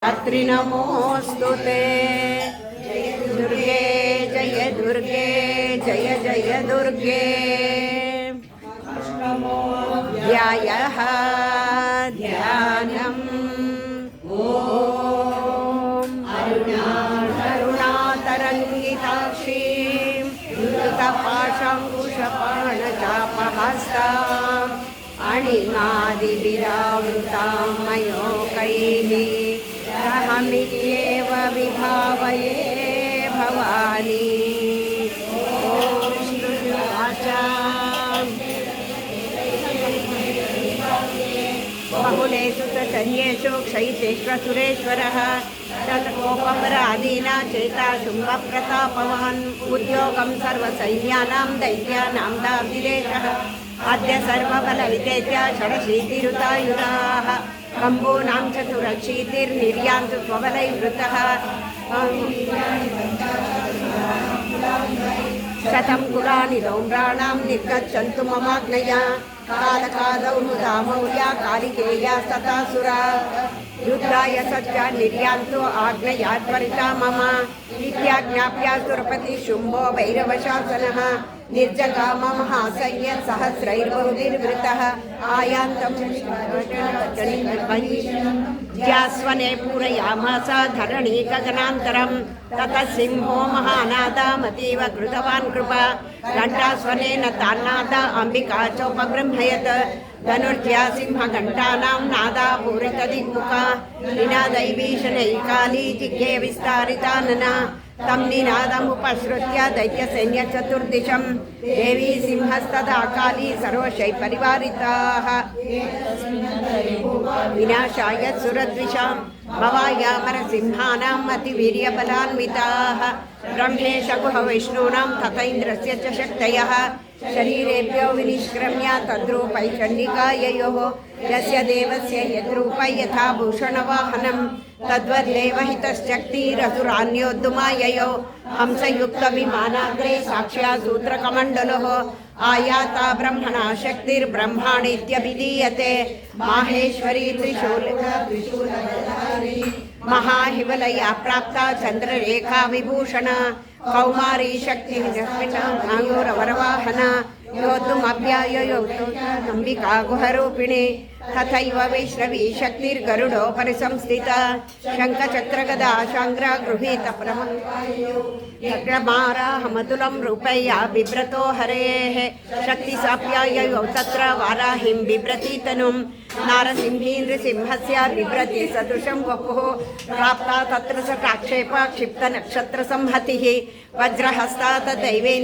रात्रि नमोस्तुते दुर्गे जय दुर्गे जय जय दुर्गे ध्यायः ध्यानम् ॐ अरुणातरङ्गिताक्षीं धृतपाशाङ्कुशपाणचापहस्ताम् अणिमादिविरावृतां मयोकैः अहमित्येव विभावये भवानी। ॐ बहुलेषु तचर्येषु क्षयितेष्वसुरेश्वरः तत्कोपमरादीना चेता शुम्भप्रतापवान् उद्योगं सर्वसैन्यानां दैत्यानां दाभिदेशः अद्य सर्वबलविदेत्या षडशीतिरुतायुधाः कम्बूनां चतुरशीतिर्निर्यान्तु स्वबलैर्वृतः शतं कुलानि रौम्राणां निर्गच्छन्तु ममाज्ञया कालकादौ नुदामौल्या कालिकेया सतासुरा रुद्राय सत्या निर्यान्तु आज्ञया त्वरिता मम इत्याज्ञाप्य सुरपति शुम्भो भैरवशासनः निर्जगाम महासैन्य सहस्रैर्बहुभिर्वृतः आयान्तं ज्यास्वने पूरयामास धरणी गगनान्तरं ततः सिंहो महानादामतीव कृतवान् कृपा घण्टास्वनेन तान्नाद अम्बिका चोपबृंहयत् धनुर्ज्या सिंहघण्टानां नादा पूरितदिग्मुखा निनादैवीशनैकाली जिह्वे विस्तारितानना तं निनादमुपश्रुत्य दैत्यसैन्यचतुर्दिशं देवी सिंहस्तदा काली सर्वशै परिवारिताः विनाशाय सुरद्विषां भवायामरसिंहानाम् अतिवीर्यबलान्विताः ब्रह्मेश गुहविष्णूनां तथैन्द्रस्य च शक्तयः शरीरेभ्यो विनिष्क्रम्य तद्रूपैषण्डिकाययोः यस्य देवस्य यद्रूप यथा भूषणवाहनं तद्वद्देवहितश्चक्तिरसुरान्योद्धुमाययो हंसयुक्तविमानाग्रे साक्ष्या सूत्रकमण्डलोः आयाता ब्रह्मणा शक्तिर्ब्रह्माणीत्यभिधीयते माहेश्वरी त्रिशूलधारी महाहिवलया प्राप्ता चन्द्ररेखा विभूषण कौमारी शक्ति नागोरवरवाहना योद्धुमभ्याययो अंबिका गुहरूपिणी तथैव वैष्णवी शक्तिर्गरुडोपरि संस्थिता शङ्खचक्रगदा शाङ्ग्रा गृहीत प्रमाराहमतुलं रूपैया बिभ्रतो हरेः शक्तिसाप्याययो तत्र वाराहिं बिभ्रति तनुं नारसिंही नृसिंहस्य बिभ्रति सदृशं वपुः प्राप्ता तत्र स काक्षेप क्षिप्तनक्षत्रसंहतिः वज्रहस्ता तदैवेन्द्र